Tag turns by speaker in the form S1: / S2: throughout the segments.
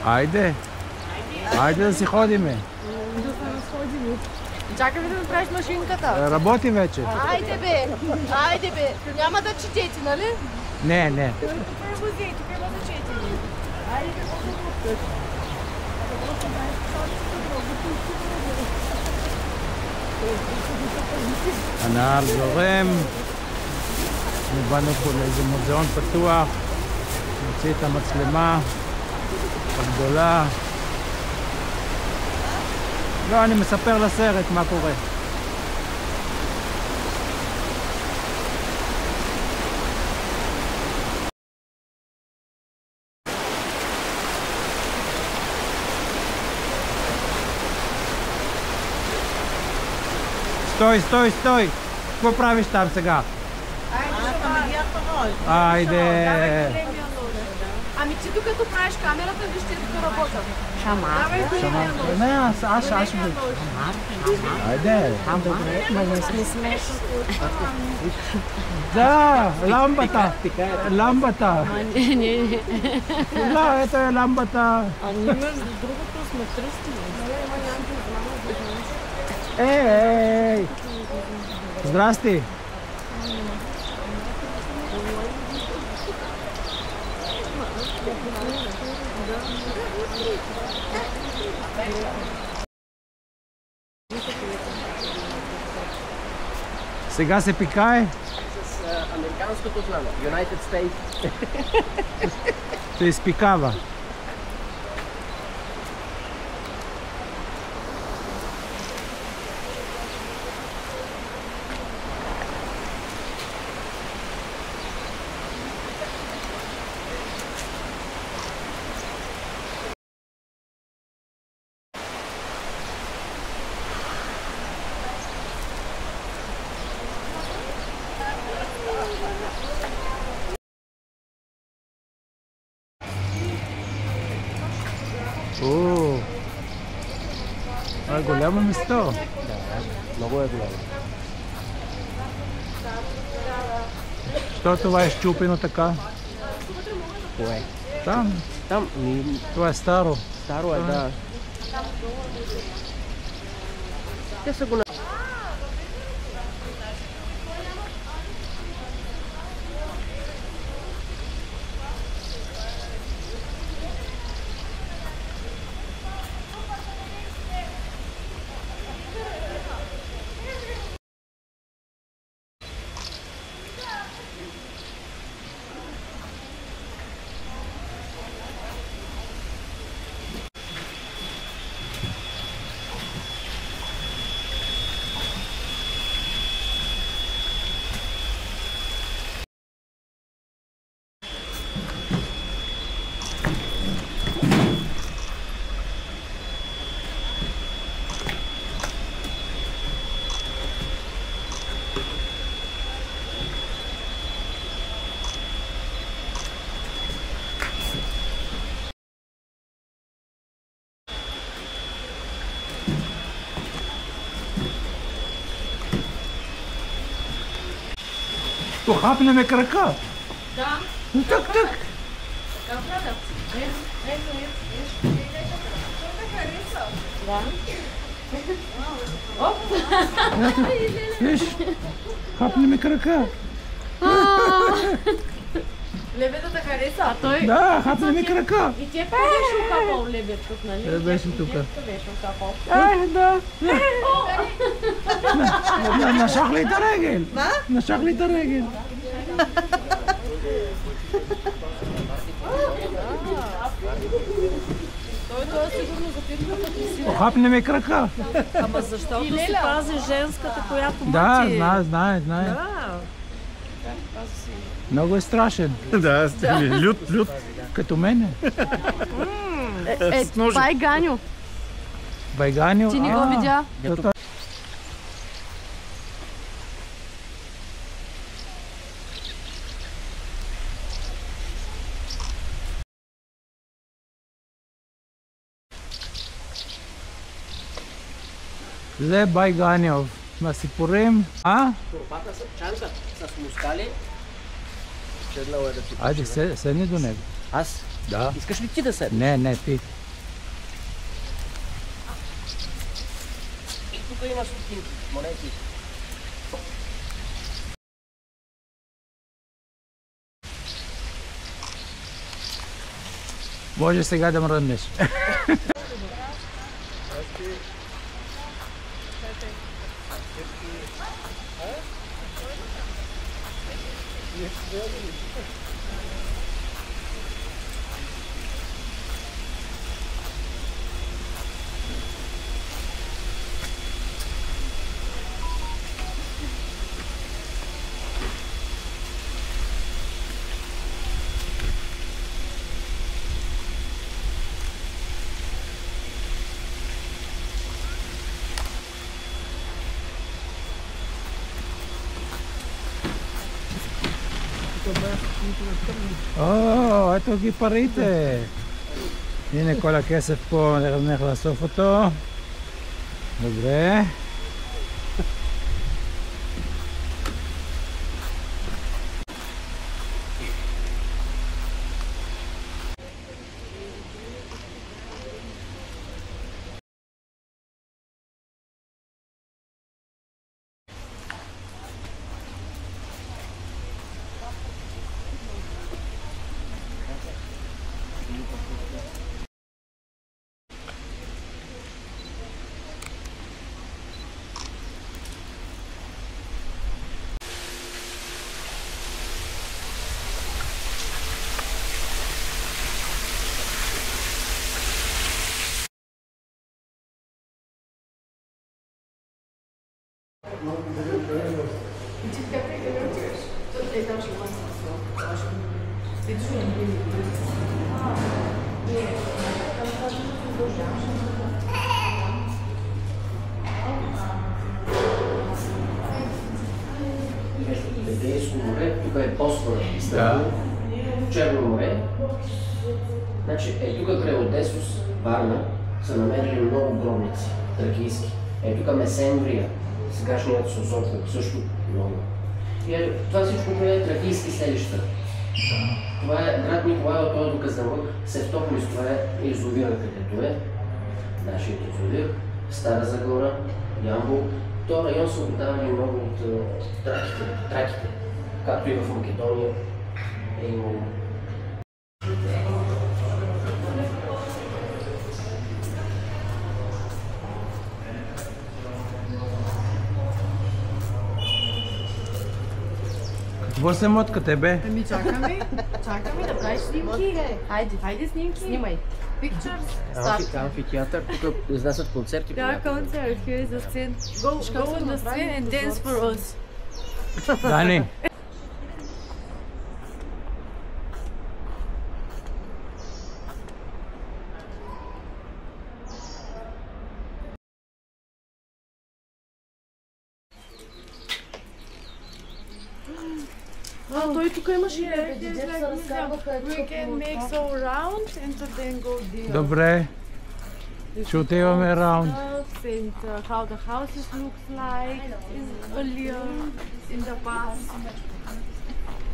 S1: Айде. Айде да си ходиме.
S2: Да се разходиме. Чакаме да направиш машинката.
S1: Работи вече.
S2: Айде бе, айде бе. Няма да четете, нали?
S1: Не, не.
S2: Тук е музей, тук има да четете. Айде бе,
S1: הנהר זורם. באנו פה לאיזה מוזיאון פתוח. נוציא את המצלמה הגדולה. לא, אני מספר לסרט מה קורה. Стой, стой, стой! Какво правиш там сега? Айде!
S2: Ами ти докато правиш камерата, вижте докато работят.
S1: Не, аз ще... Айде!
S2: Ма не сме смешни.
S1: Да, ламбата! Ламбата!
S2: Не.
S1: Да, ето е ламбата!
S2: А ние между другото сме тръсти.
S1: Ей! Здрасти! Сега се пикае?
S3: С американското знаме. United States.
S1: Се изпикава. О, голямо место.
S3: Много е голямо.
S1: Що това е щупено така?
S3: Кое?
S1: Там.
S3: Там
S1: Това е старо.
S3: старо е, да. Те са го...
S1: То хапнеме крака.
S2: Да.
S1: Так, так.
S2: Да.
S1: Виж, хапнеме крака.
S2: Лебедата хареса. А той...
S1: Да, хапнеме крака.
S2: И ти къде беше окапал лебед тук, нали?
S1: Беше тук.
S2: Къде беше окапал?
S1: Да. Нашах ли та регел? Нашах ли та регел?
S2: Той сигурно запитва пък и си.
S1: Хапнеме крака.
S4: Ама защото си пази женската, която
S1: Да,
S4: мъчи.
S1: знае.
S4: Да.
S1: Много е страшен.
S5: Да, лют.
S1: Като мене.
S2: Това е Ганю.
S1: Байганю.
S2: Ти не го видя?
S1: זה Байганьов. מהסיפורים.
S3: Турпата с чанка с мускали. Седнало е да ти
S1: Айде, седни до него.
S3: Аз?
S1: Да.
S3: Искаш ли ти да седнеш?
S1: Не, ти.
S3: също има стотинки, монети.
S1: Може сега да мръднеш. О, ето ги парите. הנה כל הכסף פה, נלך לאסוף אותו. Добре.
S3: Егейско море, тук е Босфора, Истанбул, Черно море. Значи, тук край Одесос, Варна, са намерили много гробници, тракийски. Тук Месендрия, сегашният Созопол, също много. И това всичко е тракийски селища. Това е град Николаево, той е до Казанлък, Севтополис, това е язовира, където е нашият язовир, Стара Загора, Ямбол. В този район са обитавали много от траките, както и в Македония е имало.
S1: Какво се моткате, бе?
S2: Ами чакаме да правиш снимки. Хайде снимки. Снимай. Pictures, start.
S3: Амфитеатър, тук изнасят концерти.
S4: Ja, Konzert, hier ist das 10. Go in the scene and dance for us.
S1: Дани.
S2: Той тук имаше и
S4: Here,
S2: лебеди,
S4: it is
S2: дето
S4: like
S2: се
S4: this.
S2: разкарваха.
S4: We can make so round and then go there.
S1: Добре. Ще отиваме раунд.
S4: And how the houses looks like earlier in the past.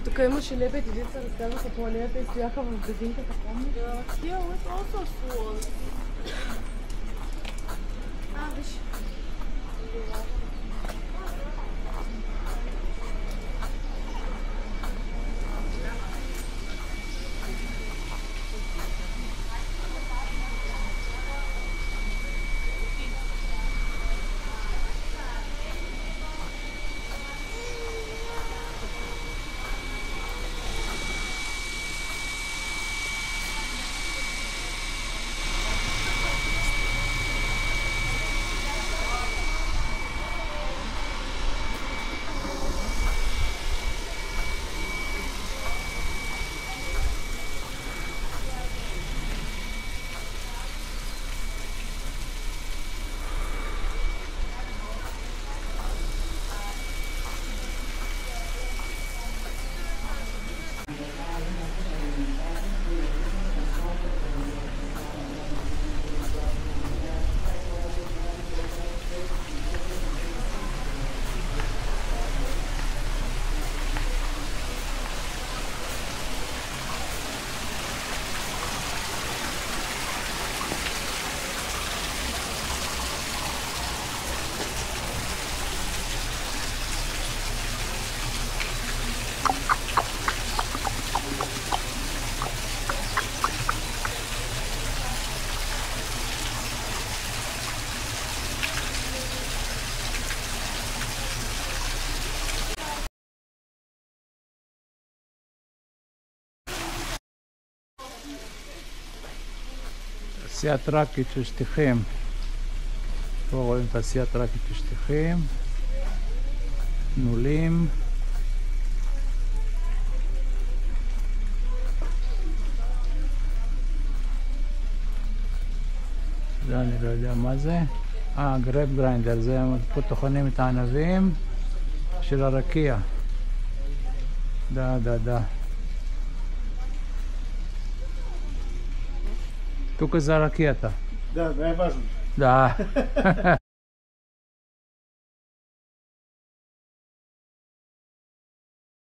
S2: Тук имаше лебеди, дето се разкарваха по алеята и стояха в градинката, помниш?
S4: Here was also full. Виж.
S1: תעשיית רקית של שטיחים. פה רואים תעשיית רקית של שטיחים. נולים. זה אני לא יודע מה זה. גרייפ גריינדר, זה פה טוחנים את הענבים של הרקיע. Da. Тук за ракета.
S5: Да, най-важно.
S1: Да.